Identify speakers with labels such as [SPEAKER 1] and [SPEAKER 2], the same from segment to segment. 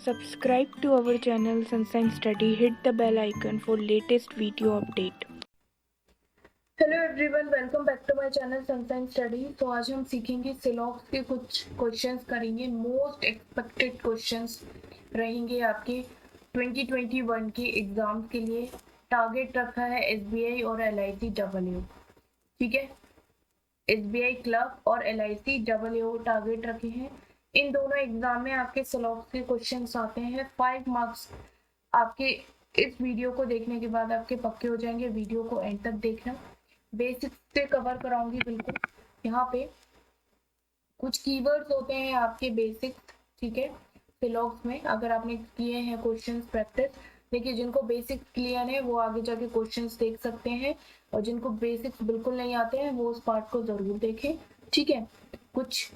[SPEAKER 1] Subscribe to our channel Sunshine Study. Hit the bell icon for latest video update.
[SPEAKER 2] Hello everyone, welcome back to my channel Sunshine Study. तो आज हम सीखेंगे सिलॉक्स के कुछ questions करेंगे। Most expected questions रहेंगे आपके 2021 के एग्जाम के लिए। टारगेट रखा है एसबीआई और एलआईसी डब्ल्यू, ठीक है। एसबीआई क्लब और एलआईसी डब्ल्यू टारगेट रखे हैं। इन दोनों एग्जाम में आपके सिलॉक्स के क्वेश्चंस आते हैं। 5 मार्क्स आपके इस वीडियो को देखने के बाद आपके पक्के हो जाएंगे। वीडियो को एंड तक देखना। बेसिक्स से कवर कराऊंगी बिल्कुल। यहाँ पे कुछ कीवर्ड्स होते हैं आपके बेसिक्स, ठीक है। सिलॉक्स में अगर आपने किए हैं क्वेश्चंस प्रैक्टिस, देखिए जिनको बेसिक्स क्लियर है वो आगे जाके क्वेश्चंस देख सकते हैं, और जिनको बेसिक्स बिल्कुल नहीं आते हैं वो उस पार्ट को जरूर देखें, ठीक है। कुछ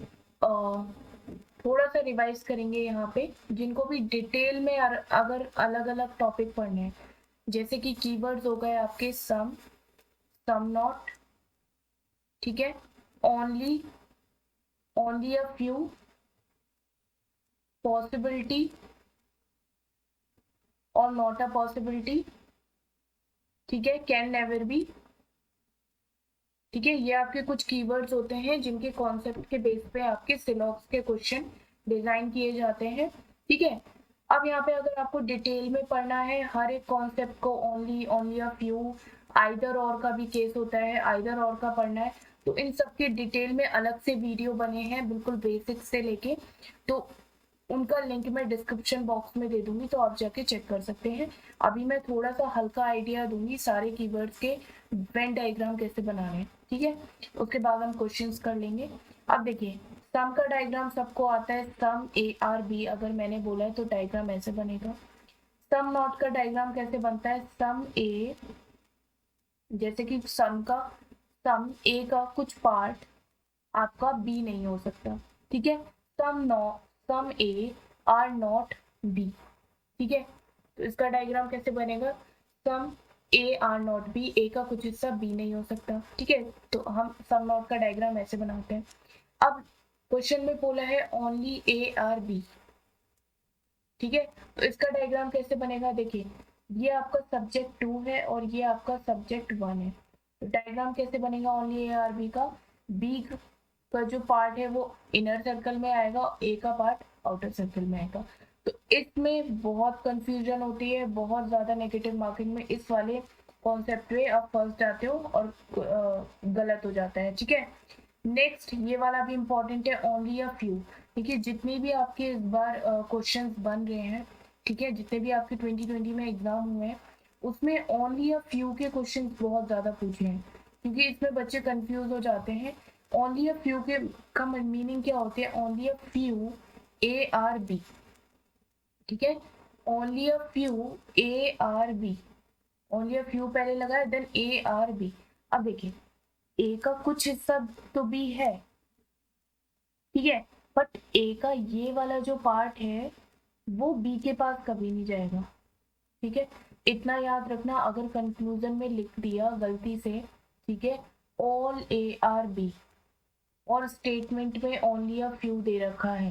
[SPEAKER 2] थोड़ा सा रिवाइज करेंगे यहाँ पे। जिनको भी डिटेल में अगर अलग अलग टॉपिक पढ़ने हैं, जैसे कि कीवर्ड्स हो गए आपके सम नॉट, ठीक है, ओनली अ फ्यू, पॉसिबिलिटी और नॉट अ पॉसिबिलिटी, ठीक है, कैन नेवर बी, ठीक है। ये आपके कुछ कीवर्ड्स होते हैं जिनके कॉन्सेप्ट के बेस पे आपके सिलॉक्स के क्वेश्चन डिजाइन किए जाते हैं, ठीक है। अब यहाँ पे अगर आपको डिटेल में पढ़ना है हर एक कॉन्सेप्ट को, ओनली अ फ्यू, आइदर और का भी केस होता है, आइदर और का पढ़ना है, तो इन सब के डिटेल में अलग से वीडियो बने हैं बिल्कुल बेसिक से लेके। तो उनका लिंक मैं डिस्क्रिप्शन बॉक्स में दे दूंगी, तो आप जाके चेक कर सकते हैं। अभी मैं थोड़ा सा हल्का आइडिया दूंगी सारे कीवर्ड्स के, वेन डायग्राम कैसे बनाने हैं, ठीक है। उसके बाद हम क्वेश्चंस कर लेंगे। अब देखिए, सम का डायग्राम सबको आता है। सम ARB अगर मैंने बोला है तो डायग्राम ऐसे बनेगा। सम नॉट का डायग्राम कैसे बनता है? सम ए, जैसे कि सम ए का कुछ पार्ट आपका बी नहीं हो सकता, ठीक है। सम ए आर नॉट बी, ठीक है। तो इसका डायग्राम कैसे बनेगा? सम ए आर नॉट बी, ए का कुछ हिस्सा बी नहीं हो सकता, ठीक है। तो हम सम नॉट का डायग्राम ऐसे बनाते हैं। अब क्वेश्चन में बोला है ओनली ए आर बी, ठीक है। तो इसका डायग्राम कैसे बनेगा? देखिए, ये आपका सब्जेक्ट 2 है और ये आपका सब्जेक्ट 1 है। तो डायग्राम कैसे बनेगा ओनली ए आर बी का? बी का जो पार्ट है वो इनर सर्कल में आएगा, ए का पार्ट आउटर सर्कल में आएगा। तो इसमें बहुत कंफ्यूजन होती है, बहुत ज्यादा नेगेटिव मार्किंग में इस वाले कॉन्सेप्ट पे आप फंस जाते हो और गलत हो जाता है, ठीक है। नेक्स्ट ये वाला भी इंपॉर्टेंट है, ओनली अ फ्यू। देखिए जितने भी आपके इस बार क्वेश्चंस बन रहे हैं, ठीक है, जितने भी आपके 2020 में एग्जाम हुए हैं, उसमें ओनली अ फ्यू के क्वेश्चंस बहुत ज्यादा पूछे हैं, क्योंकि इसमें बच्चे कंफ्यूज हो जाते हैं। ओनली अ फ्यू के का मीनिंग क्या होती है? ओनली अ फ्यू ARB, ठीक है। Only a few ARB, only a few पहले लगा है, देन ARB। अब देखिए, ए का कुछ हिस्सा तो बी है, ठीक है, बट ए का ये वाला जो पार्ट है वो बी के पास कभी नहीं जाएगा, ठीक है। इतना याद रखना, अगर कंक्लूजन में लिख दिया गलती से, ठीक है, ऑल ARB और स्टेटमेंट में ओनली अ फ्यू दे रखा है,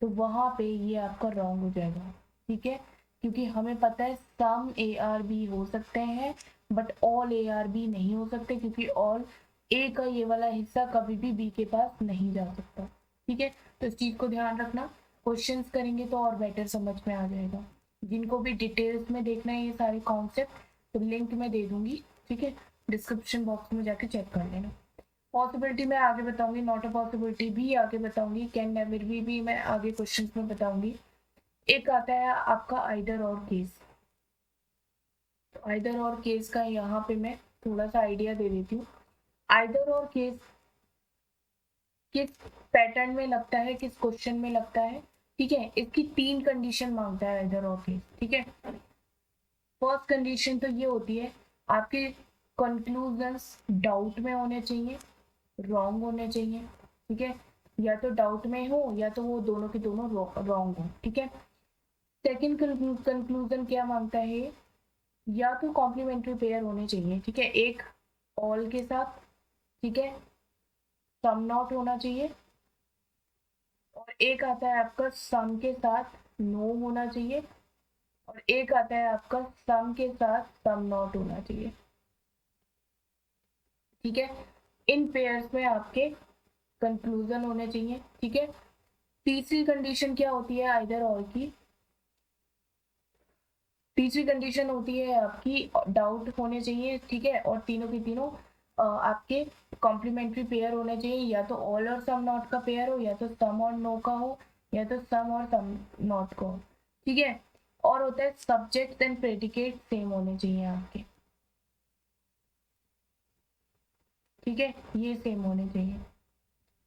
[SPEAKER 2] तो वहां पे ये आपका रॉन्ग हो जाएगा, ठीक है। क्योंकि हमें पता है सम ARB हो सकते हैं बट ऑल ARB नहीं हो सकते, क्योंकि ऑल ए का ये वाला हिस्सा कभी भी बी के पास नहीं जा सकता, ठीक है। तो इस चीज को ध्यान रखना। क्वेश्चंस करेंगे तो और बेटर समझ में आ जाएगा। जिनको भी डिटेल्स में देखना है ये सारे कॉन्सेप्ट, तो लिंक मैं दे दूंगी, ठीक है। डिस्क्रिप्शन बॉक्स में जाके चेक कर लेना। पॉसिबिलिटी मैं आगे बताऊंगी, नॉट अ पॉसिबिलिटी भी आगे बताऊंगी, कैन नेवर भी मैं आगे क्वेश्चंस में बताऊंगी। एक आता है आपका आइदर और केस। तो आइदर और केस का यहाँ पे मैं थोड़ा सा आइडिया दे देती हूँ। आइदर और केस किस पैटर्न में लगता है, किस क्वेश्चन में लगता है, ठीक है। इसकी 3 कंडीशन मांगता है आइदर और केस, ठीक है। फर्स्ट कंडीशन तो ये होती है, आपके कंक्लूजन्स डाउट में होने चाहिए, रॉन्ग होने चाहिए, ठीक है। या तो डाउट में हो या तो वो दोनों के दोनों रॉन्ग हो, ठीक है। सेकंड कंक्लूजन क्या मांगता है? या तो कॉम्प्लीमेंट्री पेयर होने चाहिए, ठीक है, एक ऑल के साथ, ठीक है, सम नॉट होना चाहिए, और एक आता है आपका सम के साथ नो होना चाहिए, और एक आता है आपका सम के साथ सम नॉट होना चाहिए। ठीक है, इन पेयर्स में आपके कंक्लूजन होने चाहिए। ठीक है, तीसरी कंडीशन क्या होती है आइदर और की? तीसरी कंडीशन होती है आपकी डाउट होने चाहिए। ठीक है, और तीनों की तीनों आपके कॉम्प्लीमेंट्री पेयर होने चाहिए, या तो ऑल और सम नॉट का पेयर हो, या तो सम और नो का हो, या तो सम और सम नॉट का हो। ठीक है, और होता है सब्जेक्ट एंड प्रेडिकेट सेम होने चाहिए आपके। ठीक है, ये सेम होने चाहिए।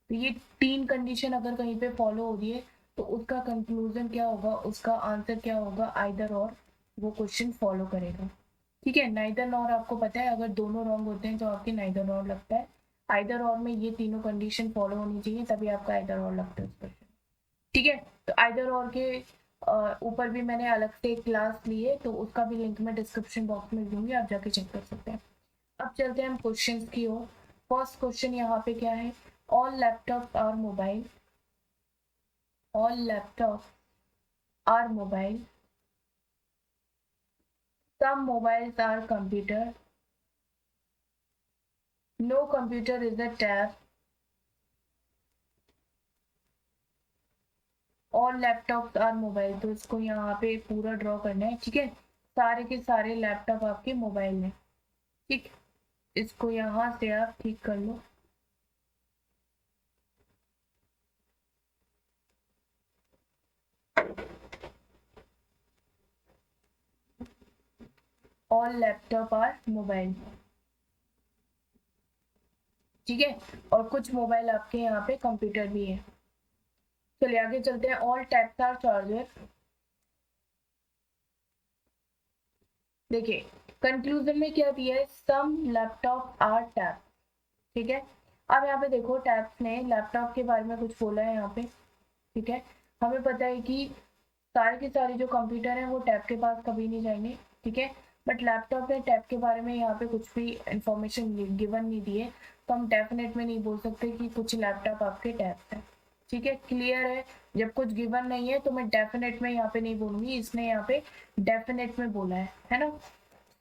[SPEAKER 2] तो ये तीन कंडीशन अगर कहीं पे फॉलो हो रही है तो उसका कंक्लूजन क्या होगा, उसका आंसर क्या होगा, आइदर और वो क्वेश्चन फॉलो करेगा। ठीक है, नाइदर नॉर आपको पता है, अगर दोनों रॉन्ग होते हैं तो आपके नाइदर नॉर लगता है। आइदर और में ये तीनों कंडीशन फॉलो होनी चाहिए तभी आपका आइदर और लगता है उस क्वेश्चन। ठीक है, तो आइदर और के ऊपर भी मैंने अलग से एक क्लास ली है, तो उसका भी लिंक मैं डिस्क्रिप्शन बॉक्स में दूंगी, आप जाके चेक कर सकते हैं। अब चलते हैं हम क्वेश्चन की ओर। फर्स्ट क्वेश्चन यहाँ पे क्या है, all laptop are mobile, all laptop are mobile, some mobiles are computer, no computer is a tab, all laptops are mobile। तो इसको यहाँ पे पूरा ड्रॉ करना है। ठीक है, सारे के सारे लैपटॉप आपके मोबाइल हैं। ठीक, इसको यहाँ से आप ठीक कर लो। All laptop are mobile. ठीक है, और कुछ मोबाइल आपके यहाँ पे कंप्यूटर भी है। चलिए आगे चलते हैं। All tabs are charger. देखिए कंक्लूजन में क्या दिया है, सम लैपटॉप आर टैब। ठीक है, अब यहाँ पे देखो टैब्स ने लैपटॉप के बारे में कुछ बोला है यहाँ पे। ठीक है, हमें पता है कि सारे के सारे जो कंप्यूटर हैं वो टैब के पास कभी नहीं जाएंगे। ठीक है, बट लैपटॉप ने टैब के बारे में यहाँ पे कुछ भी इंफॉर्मेशन गिवन नहीं दी है, तो हम डेफिनेट में नहीं बोल सकते कि कुछ लैपटॉप आपके टैब्स हैं। ठीक है, क्लियर है? जब कुछ गिवन नहीं है तो मैं डेफिनेट में यहाँ पे नहीं बोलूंगी, इसने यहाँ पे डेफिनेट में बोला है ना।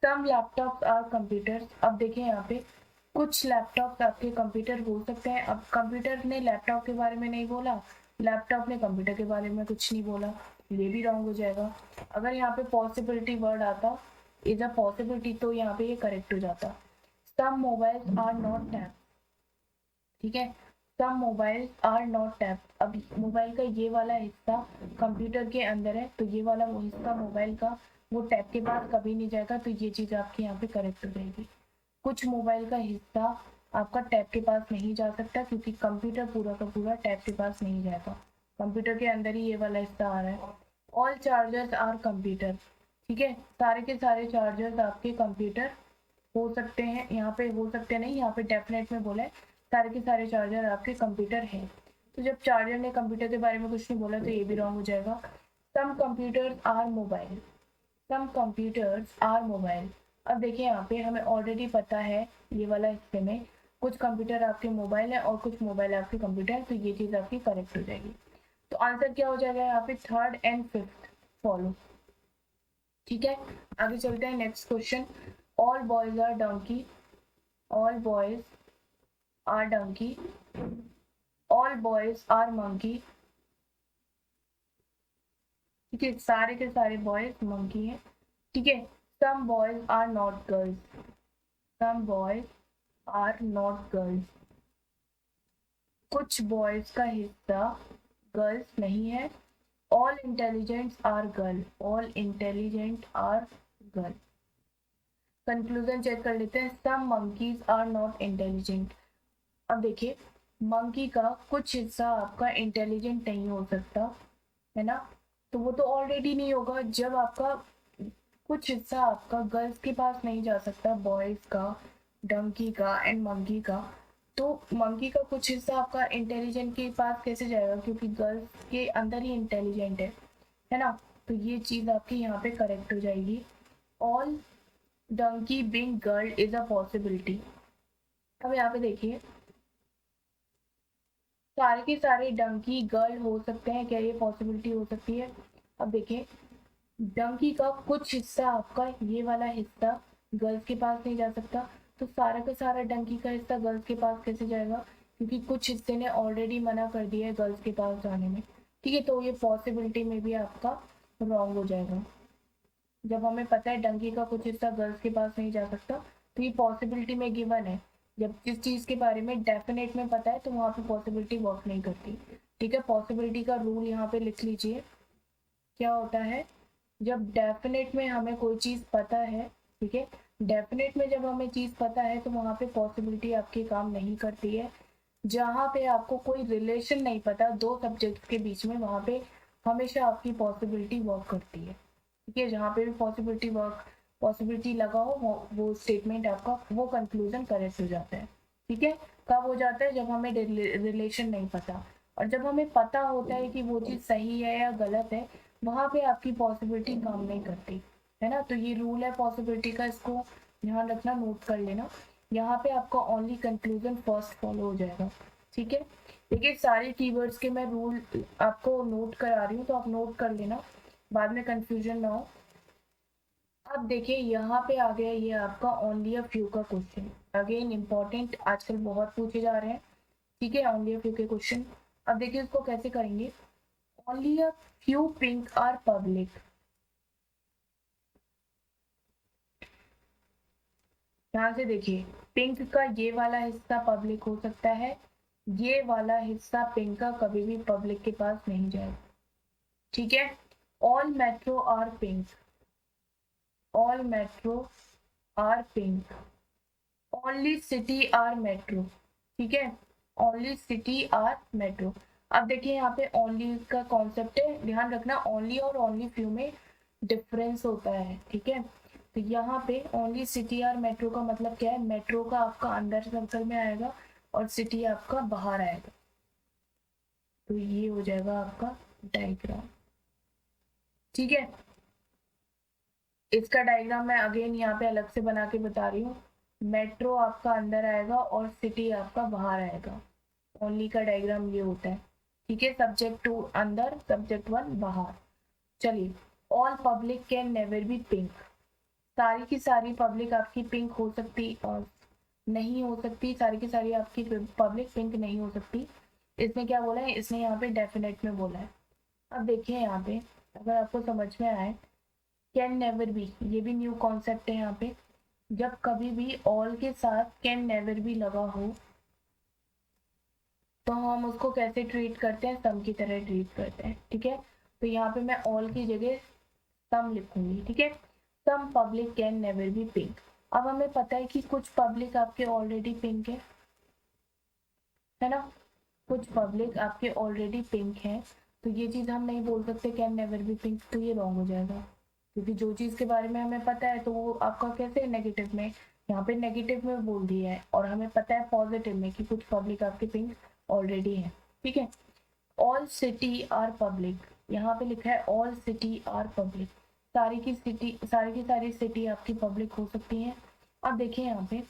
[SPEAKER 2] सम लैपटॉप्स आर कंप्यूटर्स। अब देखिए यहाँ पे कुछ लैपटॉप्स आपके कंप्यूटर हो सकते हैं। अब कंप्यूटर ने लैपटॉप के बारे में नहीं बोला, लैपटॉप ने कंप्यूटर के बारे में कुछ नहीं बोला, ये भी रॉन्ग हो जाएगा। अगर यहाँ पे पॉसिबिलिटी वर्ड आता, इज अ पॉसिबिलिटी, तो यहाँ पे ये करेक्ट हो जाता। सम मोबाइल्स आर नॉट टैब। ठीक है, सम मोबाइल्स आर नॉट टैब। अब मोबाइल का ये वाला हिस्सा कंप्यूटर के अंदर है, तो ये वाला वो हिस्सा मोबाइल का वो टैब के पास कभी नहीं जाएगा, तो ये चीज आपकी यहाँ पे करेक्ट हो जाएगी। कुछ मोबाइल का हिस्सा आपका टैब के पास नहीं जा सकता, क्योंकि कंप्यूटर पूरा का पूरा टैब के पास नहीं जाएगा, कंप्यूटर के अंदर ही ये वाला हिस्सा आ रहा है। All chargers are computer. ठीक है, सारे के सारे चार्जर्स आपके कंप्यूटर हो सकते हैं। यहाँ पे हो सकते नहीं, यहाँ पे डेफिनेट में बोला है सारे के सारे चार्जर आपके कंप्यूटर हैं। तो जब चार्जर ने कंप्यूटर के बारे में कुछ नहीं बोला तो ये भी रॉन्ग हो जाएगा। Some computers are mobile, some computers are mobile. अब देखिए यहाँ पे हमें ऑलरेडी पता है ये वाला हिस्से में कुछ कंप्यूटर आपके मोबाइल है और कुछ मोबाइल आपके कंप्यूटर है, तो ये चीज आपकी करेक्ट हो जाएगी। तो आंसर क्या हो जाएगा यहाँ पे, थर्ड एंड फिफ्थ फॉलो। ठीक है, आगे चलते हैं next question. All boys are donkey, all boys are donkey, all boys are monkey. ठीक है, सारे के सारे बॉयज मंकी हैं। ठीक है, some boys are not girls, some boys are not girls. कुछ बॉयज का हिस्सा गर्ल्स नहीं है। All intelligents are girl, all intelligent are girl. Conclusion check कर लेते हैं। Some monkeys are not intelligent. अब देखिए मंकी का कुछ हिस्सा आपका इंटेलिजेंट नहीं हो सकता, है ना, तो वो तो ऑलरेडी नहीं होगा। जब आपका कुछ हिस्सा आपका गर्ल्स के पास नहीं जा सकता, बॉयज का, डंकी का एंड मंकी का, तो मंकी का कुछ हिस्सा आपका इंटेलिजेंट के पास कैसे जाएगा, क्योंकि गर्ल्स के अंदर ही इंटेलिजेंट है ना। तो ये चीज आपकी यहाँ पे करेक्ट हो जाएगी। All donkey being girl is a possibility. अब यहाँ पे देखिए सारे के सारे डंकी गर्ल हो सकते हैं क्या, ये पॉसिबिलिटी हो सकती है? अब देखिए, डंकी का कुछ हिस्सा, आपका ये वाला हिस्सा गर्ल्स के पास नहीं जा सकता, तो सारा का सारा डंकी का हिस्सा गर्ल्स के पास कैसे जाएगा, क्योंकि कुछ हिस्से ने ऑलरेडी मना कर दिया है गर्ल्स के पास जाने में। ठीक है, तो ये पॉसिबिलिटी में भी आपका रॉन्ग हो जाएगा। जब हमें पता है डंकी का कुछ हिस्सा गर्ल्स के पास नहीं जा सकता, तो ये पॉसिबिलिटी में गिवन है। जब जिस चीज के बारे में डेफिनेट में पता है तो वहां पे पॉसिबिलिटी वर्क नहीं करती। ठीक है, पॉसिबिलिटी का रूल यहाँ पे लिख लीजिए। क्या होता है, जब डेफिनेट में हमें कोई चीज पता है, ठीक है, डेफिनेट में जब हमें चीज पता है तो वहां पे पॉसिबिलिटी आपकी काम नहीं करती है। जहाँ पे आपको कोई रिलेशन नहीं पता दो सब्जेक्ट के बीच में, वहां पे हमेशा आपकी पॉसिबिलिटी वर्क करती है। ठीक है, जहाँ पे भी पॉसिबिलिटी लगा हो वो स्टेटमेंट आपका, वो कंक्लूजन करेक्ट हो जाता है। ठीक है, कब हो जाता है, जब हमें रिलेशन नहीं पता। और जब हमें पता होता है कि वो चीज सही है या गलत है, वहां पे आपकी पॉसिबिलिटी काम नहीं करती है ना। तो ये रूल है पॉसिबिलिटी का, इसको ध्यान रखना, नोट कर लेना। यहाँ पे आपका ओनली कंक्लूजन फर्स्ट फॉलो हो जाएगा। ठीक है, देखिए सारे कीवर्ड्स के मैं रूल आपको नोट करा रही हूँ, तो आप नोट कर लेना, बाद में कंफ्यूजन ना हो। अब देखिए यहाँ पे आ गया ये आपका ओनली अ फ्यू का क्वेश्चन, अगेन इंपॉर्टेंट, आजकल बहुत पूछे जा रहे हैं। ठीक है, ओनली अ फ्यू के क्वेश्चन। अब देखिए इसको कैसे करेंगे। Only a few pink are public. ध्यान से देखिए, पिंक का ये वाला हिस्सा पब्लिक हो सकता है, ये वाला हिस्सा पिंक का कभी भी पब्लिक के पास नहीं जाएगा। ठीक है, all metro are pink, all metro are pink, only city are metro. ठीक है, ओनली सिटी आर मेट्रो। अब देखिए यहाँ पे ओनली का कॉन्सेप्ट है, ध्यान रखना ओनली और ओनली फ्यू में डिफरेंस होता है। ठीक है, तो यहाँ पे ओनली सिटी आर मेट्रो का मतलब क्या है, मेट्रो का आपका अंदर सर्कल में आएगा और सिटी आपका बाहर आएगा। तो ये हो जाएगा आपका डायग्राम। ठीक है, इसका डायग्राम मैं अगेन यहाँ पे अलग से बना के बता रही हूँ। मेट्रो आपका अंदर आएगा और सिटी आपका बाहर आएगा। ओनली का डायग्राम ये होता है। ठीक है, सब्जेक्ट 2 अंदर, सब्जेक्ट 1 बाहर। चलिए, all public can never be pink. सारी की सारी पब्लिक आपकी पिंक हो सकती और नहीं हो सकती, सारी की सारी आपकी पब्लिक पिंक नहीं हो सकती। इसने क्या बोला है, इसने यहाँ पे डेफिनेट में बोला है। अब देखिए यहाँ पे, अगर आपको समझ में आए, कैन नेवर बी, ये भी न्यू कॉन्सेप्ट है यहाँ पे। जब कभी भी ऑल के साथ कैन नेवर बी लगा हो, तो हम उसको कैसे ट्रीट करते हैं, सम की तरह ट्रीट करते हैं। ठीक है, तो यहाँ पे मैं ऑल की जगह सम लिखूंगी। ठीक है, some public can never be pink. अब हमें पता है कि कुछ पब्लिक आपके ऑलरेडी पिंक है ना, कुछ पब्लिक आपके ऑलरेडी पिंक है, तो ये चीज हम नहीं बोल सकते कैन नेवर बी पिंक, तो ये रॉन्ग हो जाएगा। क्योंकि जो चीज के बारे में हमें पता है तो वो आपका कैसे नेगेटिव में, यहाँ पे नेगेटिव में बोल दिया है, और हमें पता है पॉजिटिव में कि कुछ पब्लिक आपके पिंक ऑलरेडी है। ठीक है, ऑल सिटी आर पब्लिक, यहाँ पे लिखा है ऑल सिटी आर पब्लिक, सारी की सारी सिटी आपकी पब्लिक हो सकती है। अब देखिए यहाँ पे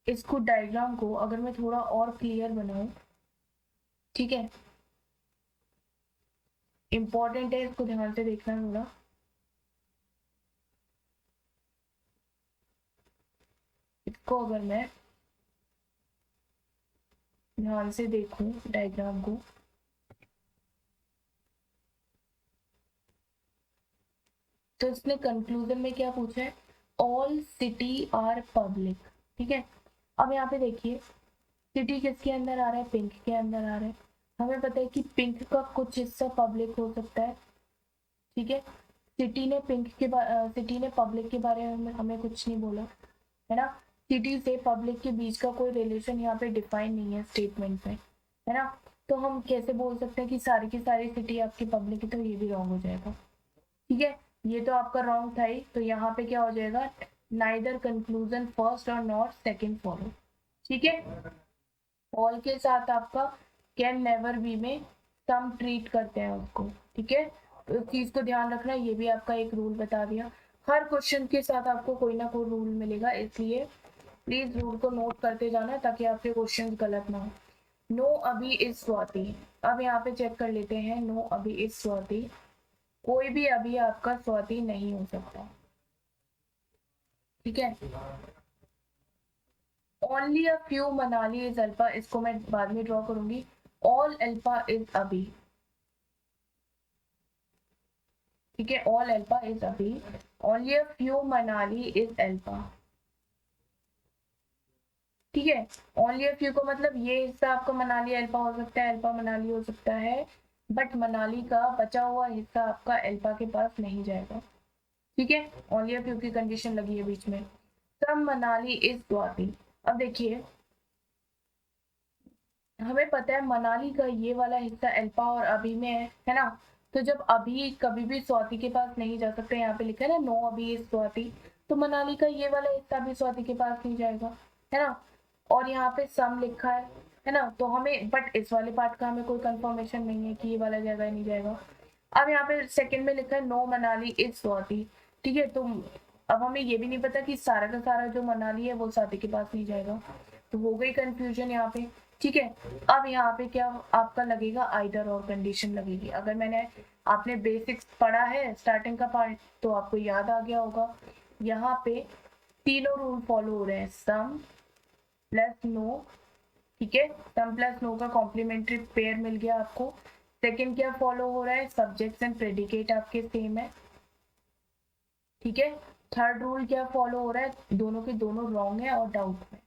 [SPEAKER 2] इसको डायग्राम को अगर मैं थोड़ा और क्लियर बनाऊं, ठीक है, इंपॉर्टेंट है, इसको ध्यान से देखना थोड़ा। इसको अगर मैं ध्यान से देखूं डायग्राम को, तो इसने कंक्लूजन में क्या पूछा है, ऑल सिटी आर पब्लिक। ठीक है, अब यहाँ पे देखिए सिटी किसके अंदर आ रहा है, पिंक के अंदर आ रहा है। हमें पता है कि पिंक का कुछ हिस्सा पब्लिक हो सकता है। ठीक है, सिटी ने पब्लिक के बारे में हमें कुछ नहीं बोला है ना, सिटी से पब्लिक के बीच का कोई रिलेशन यहाँ पे डिफाइन नहीं है स्टेटमेंट में, है ना। तो हम कैसे बोल सकते हैं कि सारी की सारी सिटी आपकी पब्लिक है, तो ये भी रॉन्ग हो जाएगा। ठीक है, ये तो आपका रॉन्ग था ही, तो यहाँ पे क्या हो जाएगा, नाइदर कंक्लूजन फर्स्ट और नॉट सेकंड फॉलो। ठीक है, ऑल के साथ आपका कैन नेवर बी में सम ट्रीट करते हैं उसको। ठीक है, तो इस चीज को ध्यान रखना, ये भी आपका एक रूल बता दिया। हर क्वेश्चन के साथ आपको कोई ना कोई रूल मिलेगा, इसलिए प्लीज रूल को नोट करते जाना ताकि आपके क्वेश्चन गलत ना हो। नो अभी इज स्वाति। अब यहाँ पे चेक कर लेते हैं, नो अभी इज स्वाति, कोई भी अभी आपका स्वाति नहीं हो सकता, ठीक है। Only a few Manali is alpha, इसको मैं बाद में ड्रॉ करूंगी। ऑल अल्फा इज अभी, ठीक है, ऑल अल्फा इज अभी। Only a few Manali is alpha, ठीक है। ओनली अ फ्यू को मतलब ये हिस्सा आपका मनाली अल्फा हो सकता है, अल्फा मनाली हो सकता है, बट मनाली का बचा हुआ हिस्सा आपका अल्फा के पास नहीं जाएगा, ठीक है। ओनली अ फ्यू की कंडीशन लगी है बीच में। सम मनाली इज स्वाति। अब देखिए हमें पता है मनाली का ये वाला हिस्सा अल्फा और अभी में है ना। तो जब अभी कभी भी स्वाति के पास नहीं जा सकते, यहाँ पे लिखा है ना नो अभी इज स्वाति, तो मनाली का ये वाला हिस्सा भी स्वाति के पास नहीं जाएगा, है ना। और यहाँ पे सम लिखा है ना, तो हमें बट इस वाले पार्ट का हमें कोई कंफर्मेशन नहीं है कि ये वाला जाएगा या नहीं जाएगा। अब यहाँ पे सेकंड में लिखा है नो मनाली इज स्वाति, ठीक है। तो अब हमें ये भी नहीं पता कि सारा का सारा जो मनाली है वो स्वाति के पास नहीं जाएगा, तो हो गई कंफ्यूजन यहाँ पे, ठीक है। अब यहाँ पे क्या आपका लगेगा, आइदर और कंडीशन लगेगी। अगर मैंने आपने बेसिक्स पढ़ा है स्टार्टिंग का पार्ट तो आपको याद आ गया होगा, यहाँ पे तीनों रूल फॉलो हो रहे हैं, सम प्लस नो, ठीक है। सम प्लस नो का कॉम्प्लीमेंट्री पेयर मिल गया आपको। सेकंड क्या फॉलो हो रहा है, सब्जेक्ट्स एंड प्रेडिकेट आपके सेम है, ठीक है। थर्ड रूल क्या फॉलो हो रहा है, दोनों के दोनों रॉन्ग है और डाउट में,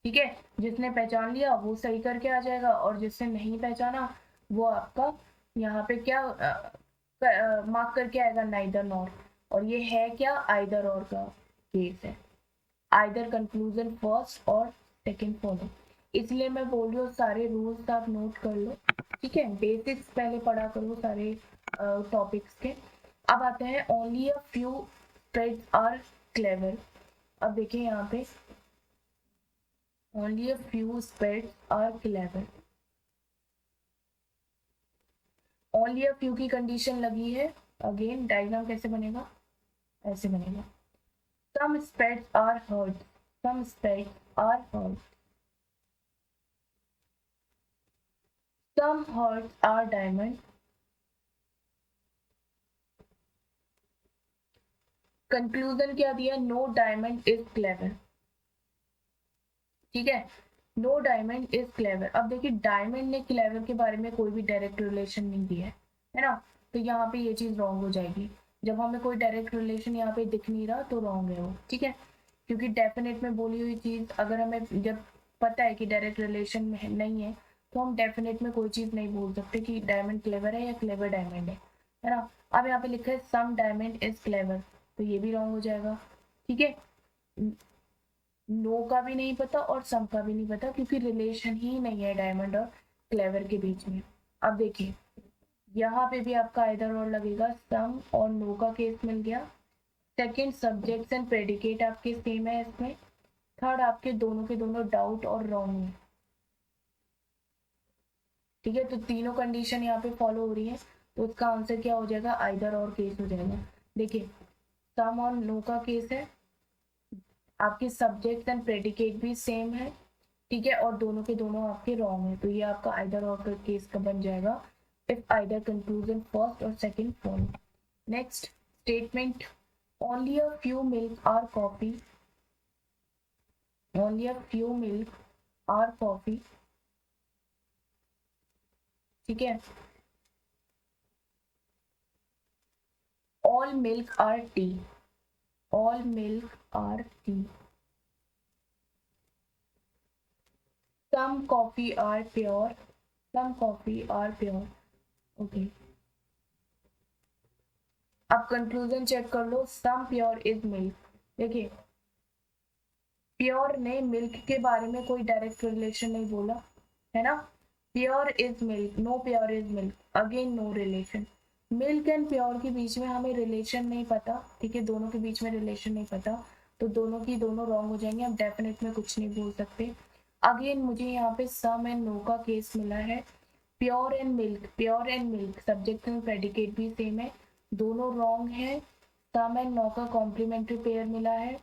[SPEAKER 2] ठीक है। जिसने पहचान लिया वो सही करके आ जाएगा, और जिसने नहीं पहचाना वो आपका यहाँ पे क्या मार्क करके आएगा, नाइदर नॉर। और ये है क्या, आइदर और का केस है, आइदर कंक्लूजन फर्स्ट और सेकंड फॉलो। इसलिए मैं बोल रही हूँ सारे रूल्स आप नोट कर लो, ठीक है। बेसिक्स पहले पढ़ा करो सारे टॉपिक्स के। अब आते हैं only a few spreads are clever. अब देखिए यहाँ पे only a few spreads are clever, only a few की कंडीशन लगी है। अगेन डायग्राम कैसे बनेगा, ऐसे बनेगा, some spreads are hurt, some spreads are hurt, some hurts are diamond, conclusion क्या दिया, नो डायमंड इज क्लेवर, ठीक है। No diamond is clever. अब देखिए डायमंड ने क्लेवर के बारे में कोई भी डायरेक्ट रिलेशन नहीं दिया है ना, तो यहाँ पे ये चीज रॉन्ग हो जाएगी। जब हमें कोई डायरेक्ट रिलेशन यहाँ पे दिख नहीं रहा तो रॉन्ग है वो, ठीक है। क्योंकि डेफिनेट में बोली हुई चीज अगर हमें जब पता है कि डायरेक्ट रिलेशन में नहीं है, तो हम डेफिनेट में कोई चीज नहीं बोल सकते कि डायमंड क्लेवर है या क्लेवर डायमंड है ना। अब यहाँ पे लिखा है सम डायमंड इज क्लेवर, तो ये भी रॉन्ग हो जाएगा, ठीक है। नो का भी नहीं पता और सम का भी नहीं पता, क्योंकि रिलेशन ही नहीं है डायमंड और क्लेवर के बीच में। अब देखिए यहाँ पे भी आपका आइदर और लगेगा, सम और नो का केस मिल गया। सेकंड सब्जेक्ट्स एंड प्रेडिकेट आपके सेम है इसमें। थर्ड आपके दोनों के दोनों डाउट और रॉन्ग है, ठीक है। तो तीनों कंडीशन यहाँ पे फॉलो हो रही है, तो उसका आंसर क्या हो जाएगा, आइदर और केस हो जाएगा। देखिए सम और नो का केस है, आपके सब्जेक्ट एंड प्रेडिकेट भी सेम है, ठीक है, और दोनों के दोनों आपके रॉन्ग है, तो ये आपका आइदर और का केस का बन जाएगा इफ आइदर कंक्लूजन फर्स्ट और second follow. Next statement, only a few milk are coffee, only a few milk are coffee, ठीक है। All milk are tea, all milk are tea, some coffee are pure, some coffee are pure, okay। अब conclusion check कर लो, सम pure is milk. देखिए pure ने milk के बारे में कोई डायरेक्ट रिलेशन नहीं बोला है ना, pure is milk, no pure is milk, again no relation. Milk and pure के बीच में हमें रिलेशन नहीं पता, ठीक है, दोनों के बीच में रिलेशन नहीं पता, तो दोनों की दोनों रॉन्ग हो जाएंगे, हम डेफिनेट में कुछ नहीं बोल सकते। अगेन मुझे यहाँ पे सम एंड नो का केस मिला है, pure and milk, pure and milk subject and predicate भी सेम है, दोनों रॉन्ग है। सम एंड नो का कॉम्प्लीमेंट्री पेयर मिला है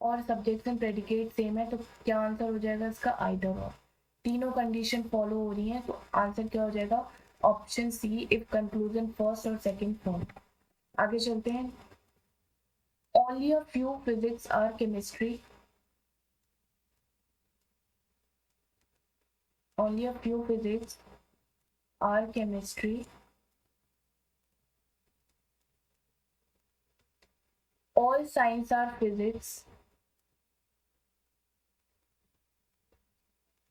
[SPEAKER 2] और सब्जेक्ट एंड प्रेडिकेट सेम है, तो क्या आंसर हो जाएगा इसका, आइदर और। तीनों कंडीशन फॉलो हो रही हैं, तो आंसर क्या हो जाएगा? Option C, if conclusion first और सेकंड फॉलो। आगे चलते हैं। Only a few physics are chemistry. Only a few physics are chemistry. All science are physics.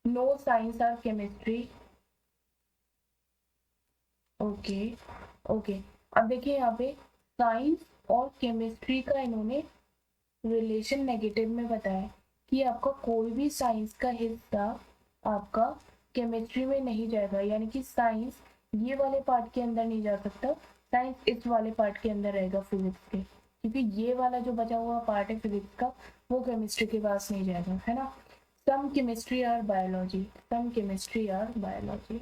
[SPEAKER 2] No science are chemistry. Okay okay. अब देखिए यहाँ पे साइंस और केमिस्ट्री का इन्होंने रिलेशन नेगेटिव में बताया कि आपका कोई भी साइंस का हिस्सा आपका केमिस्ट्री में नहीं जाएगा, यानी कि साइंस ये वाले पार्ट के अंदर नहीं जा सकता, साइंस इस वाले पार्ट के अंदर रहेगा फिजिक्स के, क्योंकि ये वाला जो बचा हुआ पार्ट है फिजिक्स का वो केमिस्ट्री के पास नहीं जाएगा, है ना। Some chemistry are biology, some chemistry are biology.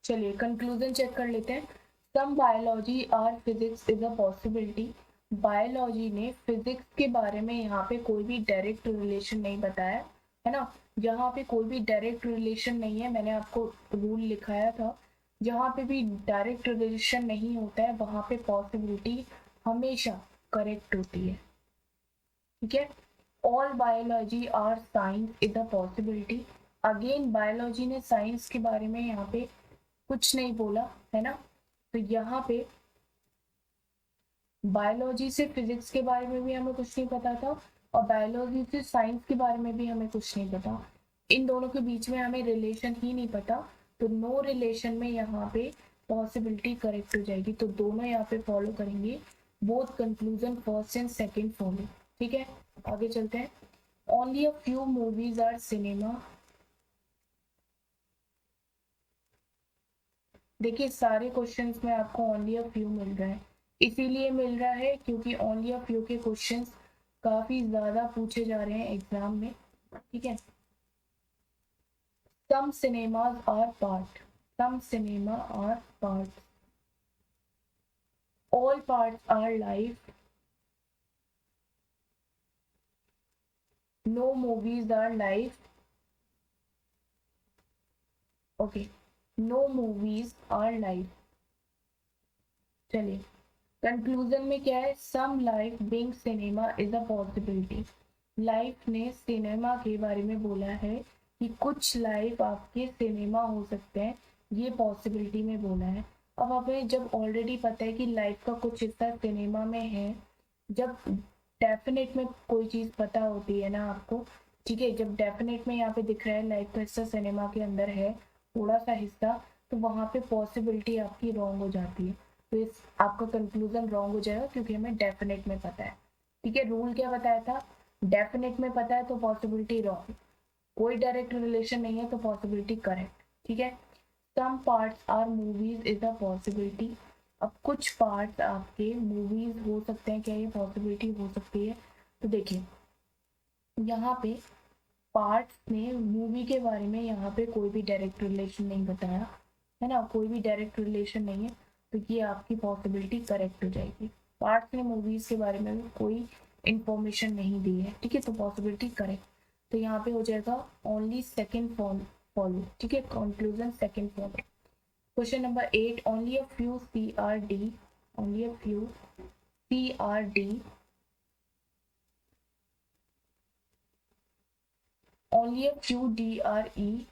[SPEAKER 2] चलिए कंक्लूजन चेक कर लेते हैं। Some biology are physics is a possibility. Biology ने फिजिक्स के बारे में यहाँ पे कोई भी डायरेक्ट रिलेशन नहीं बताया, है ना। जहाँ पे कोई भी डायरेक्ट रिलेशन नहीं है, मैंने आपको रूल लिखाया था, जहाँ पे भी डायरेक्ट रिलेशन नहीं होता है वहाँ पे पॉसिबिलिटी हमेशा करेक्ट होती है, ठीक है। All biology are science is a possibility. Again biology ने साइंस के बारे में यहाँ पे कुछ नहीं बोला, है ना। तो यहाँ पे बायोलॉजी से फिजिक्स के बारे में भी हमें कुछ नहीं पता था और बायोलॉजी से साइंस के बारे में भी हमें कुछ नहीं पता, इन दोनों के बीच में हमें रिलेशन ही नहीं पता, तो नो रिलेशन में यहाँ पे पॉसिबिलिटी करेक्ट हो जाएगी, तो दोनों यहाँ पे फॉलो करेंगे, both conclusion first and second follow, ठीक है। आगे चलते हैं। Only a few movies are cinema. देखिए सारे क्वेश्चंस में आपको ओनली अ फ्यू मिल रहा है, इसीलिए मिल रहा है क्योंकि ओनली अ फ्यू के क्वेश्चंस काफी ज्यादा पूछे जा रहे हैं एग्जाम में, ठीक है। Some cinemas are part, some cinema are part, all parts are life, no movies are life, okay, no movies are life. चलिए कंक्लूजन में क्या है? Some life being cinema is a possibility. Life ने cinema के बारे में बोला है कि कुछ लाइफ आपके सिनेमा हो सकते हैं, ये पॉसिबिलिटी में बोला है। अब हमें जब ऑलरेडी पता है कि लाइफ का कुछ हिस्सा सिनेमा में है, जब डेफिनेट में कोई चीज पता होती है ना आपको, ठीक है, जब डेफिनेट में यहाँ पे दिख रहा है लाइफ का हिस्सा सिनेमा के अंदर है थोड़ा सा हिस्सा, तो वहां पे पॉसिबिलिटी आपकी रॉन्ग हो जाती है, तो इस आपका कंक्लूजन रॉन्ग हो जाएगा क्योंकि हमें डेफिनेट में पता है, ठीक है। रूल क्या बताया था? डेफिनेट में पता है तो पॉसिबिलिटी रॉन्ग, कोई डायरेक्ट रिलेशन नहीं है तो पॉसिबिलिटी करेक्ट, ठीक है। Some parts are movies is a possibility. अब कुछ पार्ट्स आपके मूवीज हो सकते हैं, क्या ये पॉसिबिलिटी हो सकती है? तो देखिए यहाँ पे पार्ट्स ने मूवी के बारे में यहाँ पे कोई भी डायरेक्ट रिलेशन नहीं बताया, है ना, कोई भी डायरेक्ट रिलेशन नहीं है, तो ये आपकी पॉसिबिलिटी करेक्ट हो जाएगी। पार्ट्स ने मूवीज के बारे में भी कोई इंफॉर्मेशन नहीं दी है, ठीक है, तो पॉसिबिलिटी करेक्ट, तो यहाँ पे हो जाएगा ओनली सेकेंड फॉलो, ठीक है, conclusion second follow. Question number 8, only a few C are D, only a few C are D, only a few D are E,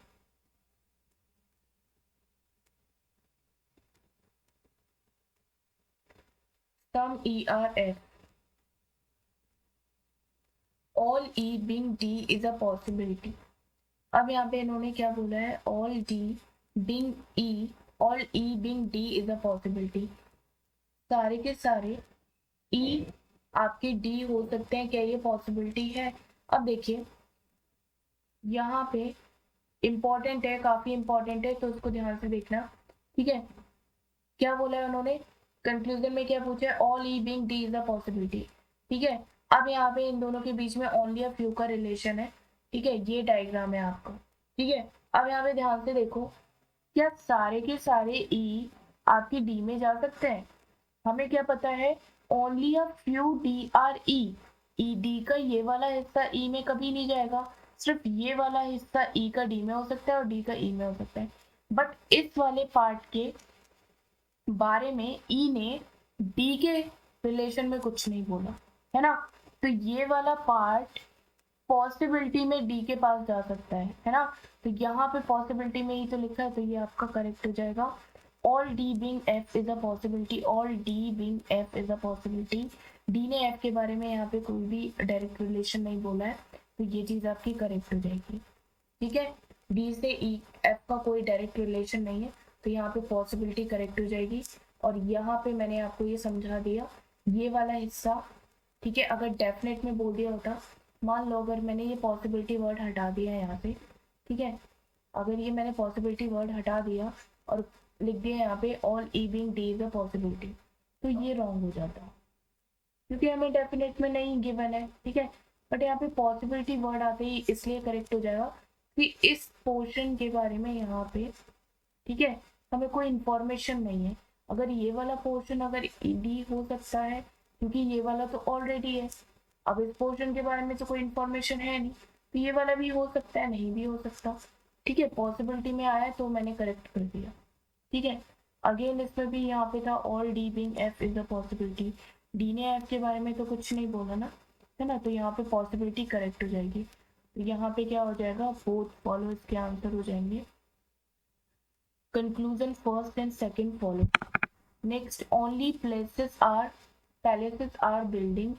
[SPEAKER 2] some ERF, all E being D is a possibility। अब यहाँ पे इन्होंने क्या बोला है? all D being E, all E being D is a possibility। सारे के सारे E आपके D हो सकते हैं, क्या ये पॉसिबिलिटी है? अब देखिए यहाँ पे इंपॉर्टेंट है, काफी इंपॉर्टेंट है, तो उसको ध्यान से देखना, ठीक है। क्या बोला है उन्होंने? कंक्लूजन में क्या पूछा है? All E being D is a possibility, ठीक है। अब यहाँ पे इन दोनों के बीच में ओनली अ फ्यू का रिलेशन है, ठीक है, ये डायग्राम है आपका, ठीक है। अब यहाँ पे ध्यान से देखो, क्या सारे के सारे ई आपकी डी में जा सकते हैं। हमें क्या पता है, only a few D are E, D का ये वाला हिस्सा ई में कभी नहीं जाएगा, सिर्फ ये वाला हिस्सा ई का डी में हो सकता है और डी का ई में हो सकता है। बट इस वाले पार्ट के बारे में ई ने डी के रिलेशन में कुछ नहीं बोला है ना, तो ये वाला पार्ट पॉसिबिलिटी में डी के पास जा सकता है ना, तो यहाँ पे पॉसिबिलिटी में ही तो लिखा है, तो ये आपका करेक्ट हो जाएगा। All D being F is a possibility, all D being F is a possibility, D ने एफ के बारे में यहाँ पे कोई भी डायरेक्ट रिलेशन नहीं बोला है, तो ये चीज आपकी करेक्ट हो जाएगी। ठीक है, डी से ई एफ का कोई डायरेक्ट रिलेशन नहीं है, तो यहाँ पे पॉसिबिलिटी करेक्ट हो जाएगी। और यहाँ पे मैंने आपको ये समझा दिया, ये वाला हिस्सा, ठीक है, अगर डेफिनेट में बोल दिया होता, मान लो अगर मैंने ये पॉसिबिलिटी वर्ड हटा दिया यहाँ से, ठीक है, अगर ये मैंने पॉसिबिलिटी वर्ड हटा दिया और लिख दिया यहाँ पे all E being D is a possibility, तो ये रॉन्ग हो जाता, क्योंकि हमें डेफिनेट में नहीं गिवन है। ठीक है, बट यहाँ पे पॉसिबिलिटी वर्ड आते ही इसलिए करेक्ट हो जाएगा कि इस पोर्शन के बारे में यहाँ पे, ठीक है, हमें कोई इंफॉर्मेशन नहीं है। अगर ये वाला पोर्शन अगर डी हो सकता है, क्योंकि ये वाला तो ऑलरेडी है, अब इस पोर्शन के बारे में तो कोई इंफॉर्मेशन है नहीं, तो ये वाला भी हो सकता है, नहीं भी हो सकता। ठीक है, पॉसिबिलिटी में आया तो मैंने करेक्ट कर दिया। ठीक है, अगेन इसमें भी यहाँ पे था all D being F is a possibility, D ने एफ के बारे में तो कुछ नहीं बोला ना, है ना, तो यहाँ पे पॉसिबिलिटी करेक्ट हो जाएगी। तो यहाँ पे क्या हो जाएगा, बोथ फॉलो इसके आंसर हो जाएंगे। Conclusion first and second follow. Next, only palaces are building.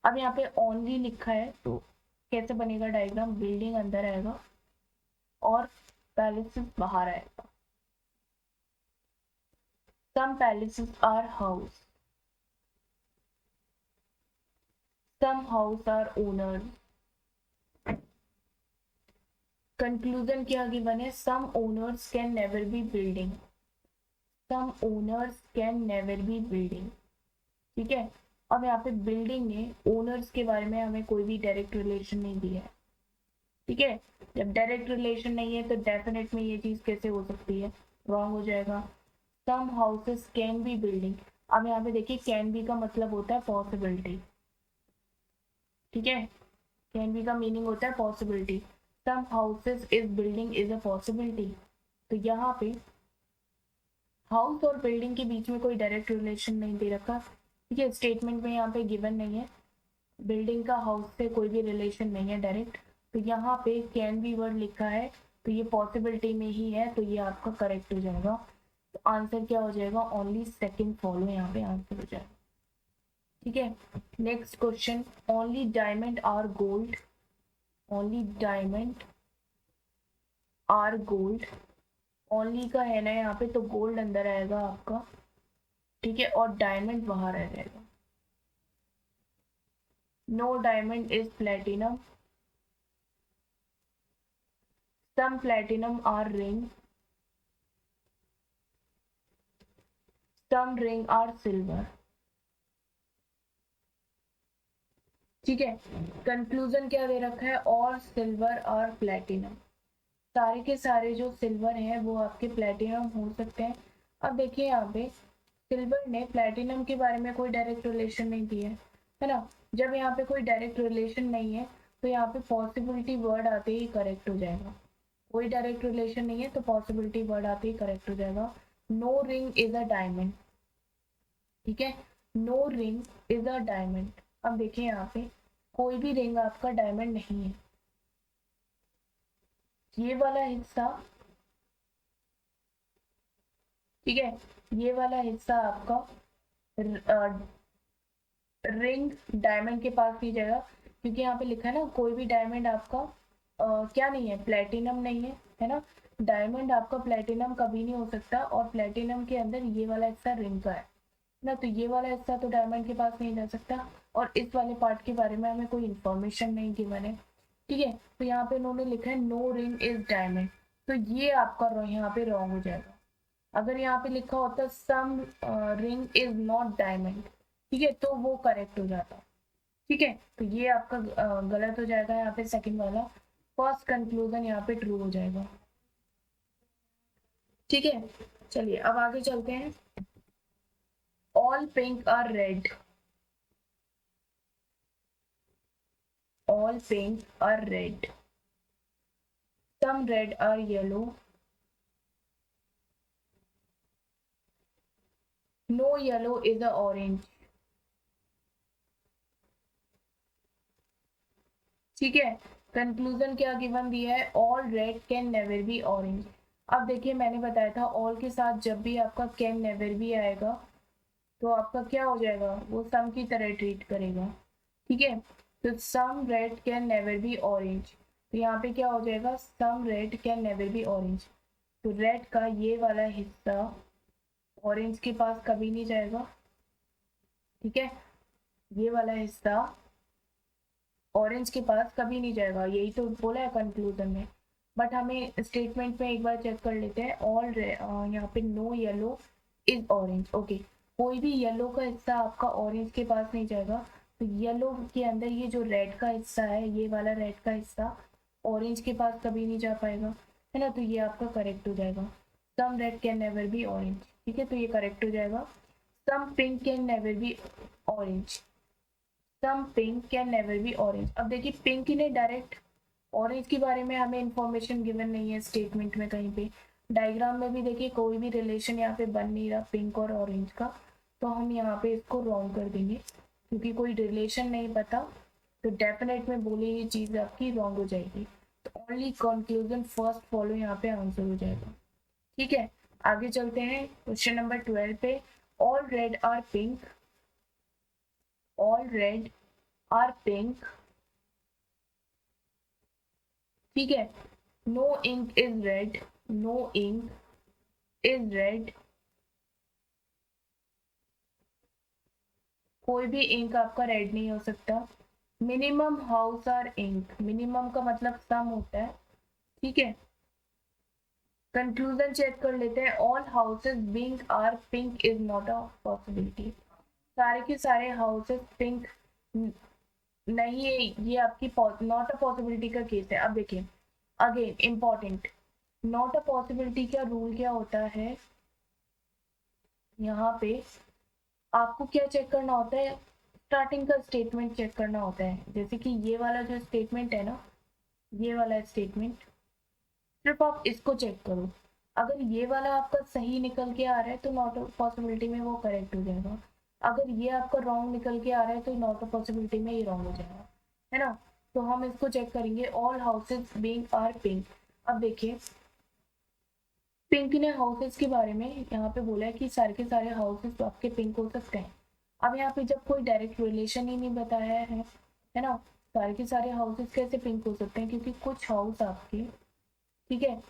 [SPEAKER 2] अब यहाँ पे ओनली लिखा है, तो कैसे बनेगा डायग्राम, बिल्डिंग अंदर आएगा और पैलेसेस बाहर आएगा। Some palaces are house, some house are owners. Conclusion क्या गिवन है, some owners can never be building, some owners can never be building। ठीक है, अब यहाँ पे बिल्डिंग ने ओनर्स के बारे में हमें कोई भी डायरेक्ट रिलेशन नहीं दिया है। ठीक है, जब डायरेक्ट रिलेशन नहीं है तो डेफिनेट में ये चीज कैसे हो सकती है, रॉन्ग हो जाएगा। सम हाउसेस कैन बी बिल्डिंग, अब यहाँ पे देखिए कैन बी का मतलब होता है पॉसिबिलिटी। ठीक है, कैन बी का मीनिंग होता है possibility, some houses is building is a possibility. तो यहाँ पे हाउस और बिल्डिंग के बीच में कोई डायरेक्ट रिलेशन नहीं दे रखा। ठीक है, स्टेटमेंट में यहाँ पे गिवन नहीं है, बिल्डिंग का हाउस से कोई भी रिलेशन नहीं है डायरेक्ट, तो यहाँ पे कैन बी वर्ड लिखा है, तो ये पॉसिबिलिटी में ही है, तो ये आपका करेक्ट हो जाएगा। तो आंसर क्या हो जाएगा, ओनली सेकंड फॉलो यहाँ पे आंसर हो जाएगा। ठीक है, next question, only diamond are gold, only diamond are gold, only का है ना यहाँ पे, तो गोल्ड अंदर आएगा आपका। ठीक है, और डायमंड बाहर आ जाएगा। No diamond is platinum, some platinum are ring, some ring are silver. ठीक है, कंक्लूजन क्या दे रखा है, और सिल्वर और प्लेटिनम, सारे के सारे जो सिल्वर हैं वो आपके प्लेटिनम हो सकते हैं। अब देखिए यहाँ पे सिल्वर ने प्लेटिनम के बारे में कोई डायरेक्ट रिलेशन नहीं दिया है ना, जब यहाँ पे कोई डायरेक्ट रिलेशन नहीं है तो यहाँ पे पॉसिबिलिटी वर्ड आते ही करेक्ट हो जाएगा। कोई डायरेक्ट रिलेशन नहीं है तो पॉसिबिलिटी वर्ड आते ही करेक्ट हो जाएगा। No ring is a diamond, ठीक है, no ring is a diamond. अब देखिए यहाँ पे कोई भी रिंग आपका डायमंड नहीं है, ये वाला हिस्सा, ठीक है, ये वाला हिस्सा आपका रिंग डायमंड के पास नहीं जाएगा, क्योंकि यहाँ पे लिखा है ना कोई भी डायमंड आपका क्या नहीं है, प्लेटिनम नहीं है ना, डायमंड आपका प्लेटिनम कभी नहीं हो सकता, और प्लेटिनम के अंदर ये वाला हिस्सा रिंग का है ना, तो ये वाला हिस्सा तो डायमंड के पास नहीं जा सकता, और इस वाले पार्ट के बारे में हमें कोई इंफॉर्मेशन नहीं गिवन है। ठीक है, तो यहाँ पे उन्होंने लिखा है नो रिंग इज डायमंड, तो ये आपका यहाँ पे रॉन्ग हो जाएगा। अगर यहाँ पे लिखा होता सम रिंग इज नॉट डायमंड, ठीक है, तो वो करेक्ट हो जाता। ठीक है, तो ये आपका गलत हो जाएगा यहाँ पे सेकंड वाला, फर्स्ट कंक्लूजन यहाँ पे ट्रू हो जाएगा। ठीक है, चलिए अब आगे चलते हैं। All pink are red, all pink are red, some red are yellow, no yellow is a orange. ठीक है, कंक्लूजन क्या गिवन दिया है, all red can never be orange. अब देखिए मैंने बताया था ऑल के साथ जब भी आपका कैन नेवर बी आएगा तो आपका क्या हो जाएगा, वो सम की तरह ट्रीट करेगा। ठीक है, तो some red can never be orange, तो यहाँ पे क्या हो जाएगा, some red can never be orange. तो रेड का ये वाला हिस्सा ऑरेंज के पास कभी नहीं जाएगा। ठीक है, ये वाला हिस्सा ऑरेंज के पास कभी नहीं जाएगा, यही तो बोला है कंक्लूजन में। बट हमें स्टेटमेंट में एक बार चेक कर लेते हैं। ऑल यहाँ पे no yellow is orange, okay, कोई भी येलो का हिस्सा आपका ऑरेंज के पास नहीं जाएगा। तो येलो के अंदर ये जो रेड का हिस्सा है, ये वाला रेड का हिस्सा ऑरेंज के पास कभी नहीं जा पाएगा, है ना, तो ये आपका करेक्ट हो जाएगा। Some red can never be orange, ठीक है, तो ये करेक्ट हो जाएगा। Some pink can never be orange, some pink can never be orange. अब देखिए पिंक ने डायरेक्ट ऑरेंज के बारे में हमें इंफॉर्मेशन गिवन नहीं है स्टेटमेंट में कहीं पे। डायग्राम में भी देखिए कोई भी रिलेशन यहाँ पे बन नहीं रहा पिंक और ऑरेंज का, तो हम यहाँ पे इसको रॉन्ग कर देंगे क्योंकि कोई रिलेशन नहीं पता, तो डेफिनेट में बोली ये चीज आपकी रॉन्ग हो जाएगी। तो ओनली कंक्लूजन फर्स्ट फॉलो यहाँ पे आंसर हो जाएगा। ठीक है, आगे चलते हैं क्वेश्चन नंबर 12 पे। All red are pink, all red are pink, ठीक है, no ink is red, no ink is red, कोई भी इंक आपका रेड नहीं हो सकता। Minimum house are ink, minimum का मतलब सम होता है। ठीक है, कंक्लूजन चेक कर लेते हैं। All houses being are pink is not a possibility, सारे के सारे हाउसेस पिंक नहीं है, ये आपकी नॉट अ पॉसिबिलिटी का केस है। अब देखिए again important, not a possibility का रूल क्या होता है, यहाँ पे आपको क्या चेक करना होता है, स्टार्टिंग का स्टेटमेंट चेक करना होता है। जैसे कि ये वाला जो स्टेटमेंट है ना, ये वाला स्टेटमेंट, सिर्फ आप इसको चेक करो। अगर ये वाला आपका सही निकल के आ रहा है तो नॉट पॉसिबिलिटी में वो करेक्ट हो जाएगा। अगर ये आपका रॉन्ग निकल के आ रहा है तो नॉट पॉसिबिलिटी में ये रॉन्ग हो जाएगा, है ना। तो हम इसको चेक करेंगे। All houses being are pink, अब देखिए पिंक ने हाउसेस के बारे में यहाँ पे बोला है कि सारे के सारे हाउसेस आपके पिंक हो सकते हैं। अब यहाँ पे जब कोई डायरेक्ट रिलेशन ही नहीं बताया है ना, सारे के सारे हाउसेस कैसे पिंक हो सकते हैं, क्योंकि कुछ हाउस आपके, ठीक है,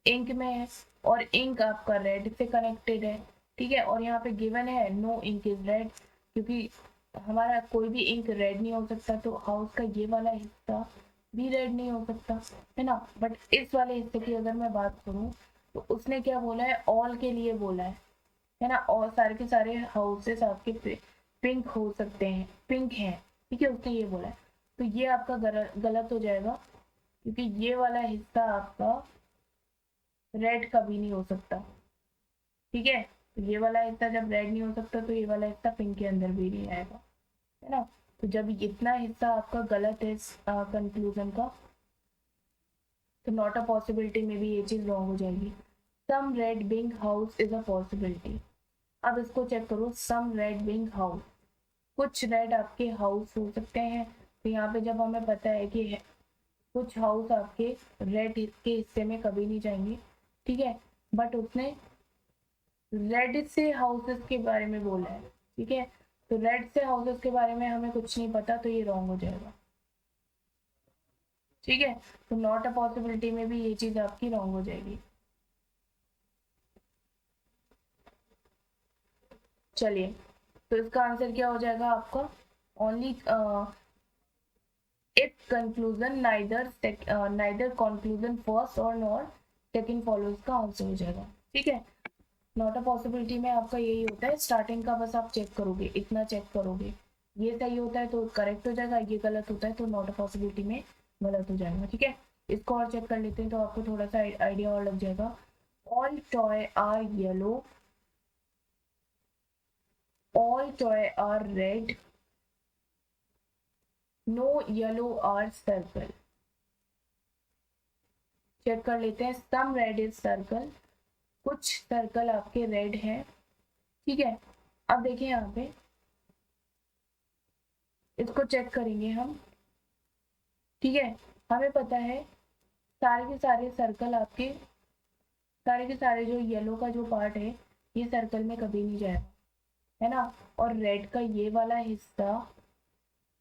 [SPEAKER 2] इंक में है और इंक आपका रेड से कनेक्टेड है। ठीक है, और यहाँ पे गिवन है नो इंक इज रेड, क्योंकि हमारा कोई भी इंक रेड नहीं हो सकता, तो हाउस का ये वाला हिस्सा भी रेड नहीं हो सकता, है ना। बट इस वाले हिस्से की अगर मैं बात करूँ तो उसने क्या बोला है, ऑल के लिए बोला है ना, और सारे के सारे हाउसेस आपके पिंक हो सकते हैं, पिंक हैं, ठीक है, उसने ये बोला है। तो ये आपका गलत हो जाएगा, क्योंकि ये वाला हिस्सा आपका रेड कभी नहीं हो सकता। ठीक है, तो ये वाला हिस्सा जब रेड नहीं हो सकता तो ये वाला हिस्सा पिंक के अंदर भी नहीं आएगा, है ना। तो जब इतना हिस्सा आपका गलत है कंक्लूजन का, तो नॉट अ पॉसिबिलिटी में भी ये चीज रॉन्ग हो जाएगी। Some red being house is a possibility, अब इसको चेक करो। सम रेड बिंग हाउस, कुछ रेड आपके हाउस हो सकते हैं। तो यहाँ पे जब हमें पता है कि कुछ हाउस आपके रेड के हिस्से में कभी नहीं जाएंगे, ठीक है, बट उसने रेड से हाउसेस के बारे में बोला है, ठीक है, तो रेड से हाउसेस के बारे में हमें कुछ नहीं पता, तो ये रॉन्ग हो जाएगा। ठीक है, तो नॉट अ पॉसिबिलिटी में भी ये चीज आपकी रॉन्ग हो जाएगी। चलिए, तो इसका आंसर क्या हो जाएगा आपका, only if conclusion neither conclusion first और नॉर सेकंड फॉलोज का आंसर हो जाएगा। ठीक है, नॉट अ पॉसिबिलिटी में आपका यही होता है, स्टार्टिंग का बस आप चेक करोगे, इतना चेक करोगे, ये सही होता है तो करेक्ट हो जाएगा, ये गलत होता है तो नॉट अ पॉसिबिलिटी में गलत हो जाएगा। ठीक है, इसको और चेक कर लेते हैं तो आपको थोड़ा सा आइडिया और लग जाएगा। All toy are yellow, all toy are red, no yellow are circle. Check कर लेते हैं। सम रेड इज सर्कल, कुछ सर्कल आपके रेड हैं, ठीक है। अब देखिए यहाँ पे इसको चेक करेंगे हम, ठीक है। हमें पता है सारे के सारे सर्कल आपके, सारे के सारे जो येलो का जो पार्ट है ये सर्कल में कभी नहीं जाएगा, है ना। और रेड का ये वाला हिस्सा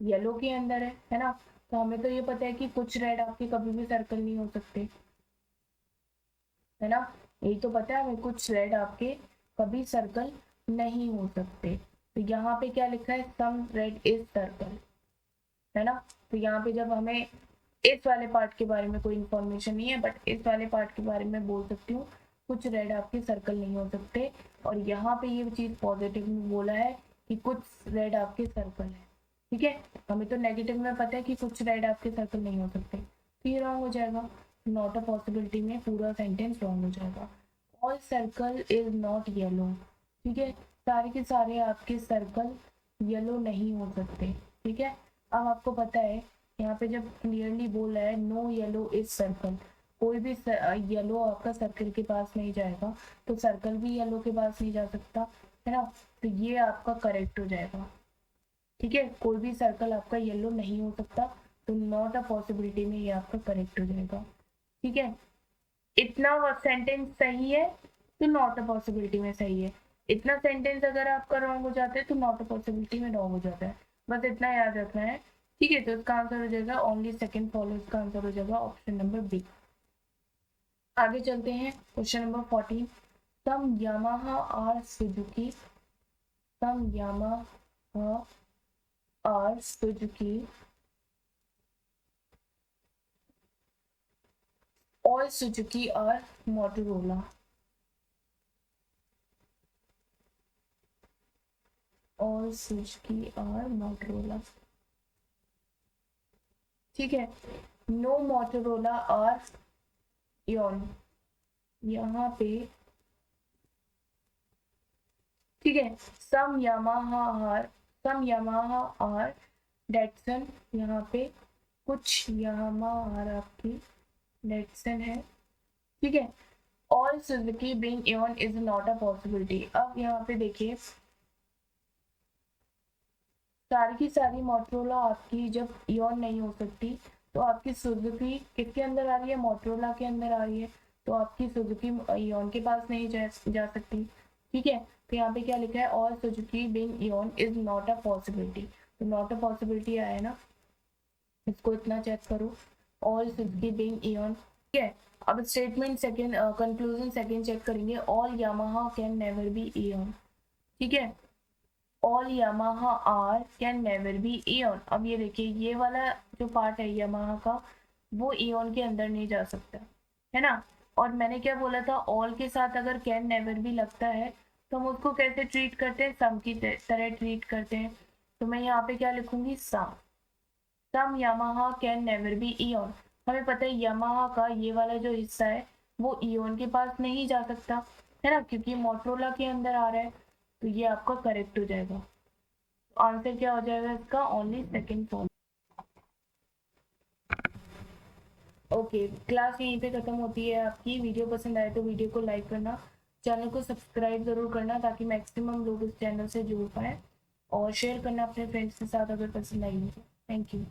[SPEAKER 2] येलो के अंदर है ना। तो हमें तो ये पता है कि कुछ रेड आपके कभी भी सर्कल नहीं हो सकते, है ना। यही तो पता है हमें, कुछ रेड आपके कभी सर्कल नहीं हो सकते। तो यहाँ पे क्या लिखा है, सम रेड इज सर्कल, है ना। तो यहाँ पे जब हमें इस वाले पार्ट के बारे में कोई इंफॉर्मेशन नहीं है, बट इस वाले पार्ट के बारे में बोल सकती हूँ कुछ रेड आपके सर्कल नहीं हो सकते। और यहाँ पे ये चीज पॉजिटिव में बोला है कि कुछ रेड आपके सर्कल है, ठीक है। हमें तो नेगेटिव में पता है कि कुछ रेड आपके सर्कल नहीं हो सकते, तो ये रॉन्ग हो जाएगा। नॉट अ पॉसिबिलिटी में पूरा सेंटेंस रॉन्ग हो जाएगा। All circle is not yellow, ठीक है। सारे के सारे आपके सर्कल येलो नहीं हो सकते, ठीक है। अब आपको पता है यहाँ पे जब क्लियरली बोल रहा है नो येलो इज सर्कल, कोई भी येलो आपका सर्कल के पास नहीं जाएगा, तो सर्कल भी येलो के पास नहीं जा सकता, है ना। तो ये आपका करेक्ट हो जाएगा, ठीक है। कोई भी सर्कल आपका येलो नहीं हो सकता, तो नॉट अ पॉसिबिलिटी में ये आपका करेक्ट हो जाएगा, ठीक है। इतना सेंटेंस सही है तो नॉट अ पॉसिबिलिटी में सही है। इतना सेंटेंस अगर आपका रॉन्ग हो जाता है तो नॉट अ पॉसिबिलिटी में रॉन्ग हो जाता है। बस इतना याद रखना है, ठीक है। तो इसका आंसर हो जाएगा ओनली सेकंड फॉलो, इसका आंसर हो जाएगा ऑप्शन नंबर बी। आगे चलते हैं question number 14। Some Yamaha are Suzuki, some Yamaha are Suzuki, all Suzuki are Motorola, all Suzuki are Motorola, ठीक है। नो मोटोरोला आर इयन, यहाँ पे ठीक है। सम यामाहा आर डेटसन, यहाँ पे कुछ यामाहा आर आपकी डेटसन है, ठीक है। All Suzuki being Ian is not a possibility. अब यहाँ पे देखिए सारी की सारी मोटरोला आपकी जब इयन नहीं हो सकती, तो आपकी सुजुकी किसके अंदर आ रही है, मोटरोला के अंदर आ रही है। तो आपकी सुजुकी इयन के पास नहीं जा सकती, ठीक है। तो यहाँ पे क्या लिखा है, all Suzuki being Ian is not a possibility. तो नॉट अ पॉसिबिलिटी आया ना, इसको इतना चेक करो, ऑल सुजुकी बीइंग इयन, ठीक है। अब statement second, conclusion second check करेंगे। All Yamaha can never be ion, ठीक है। All Yamaha are can never be ion. अब ये देखिए ये वाला जो पार्ट है यामाहा का, वो इयन के अंदर नहीं जा सकता, है ना। और मैंने क्या बोला था, ऑल के साथ अगर कैन नेवर भी लगता है तो हम उसको कैसे ट्रीट करते हैं, सम की तरह ट्रीट करते हैं। तो मैं यहाँ पे क्या लिखूंगी, some Yamaha can never be ion. हमें पता है यामाहा का ये वाला जो हिस्सा है वो इयन के पास नहीं जा सकता, है ना, क्योंकि मोटरोला के अंदर आ रहा है। तो ये आपका करेक्ट हो जाएगा। तो आंसर क्या हो जाएगा इसका, only second form. Okay, class यहीं पे खत्म होती है आपकी। वीडियो पसंद आए तो वीडियो को लाइक करना, चैनल को सब्सक्राइब जरूर करना ताकि मैक्सिमम लोग इस चैनल से जुड़ पाए, और शेयर करना अपने फ्रेंड्स के साथ अगर पसंद आई हो। Thank you.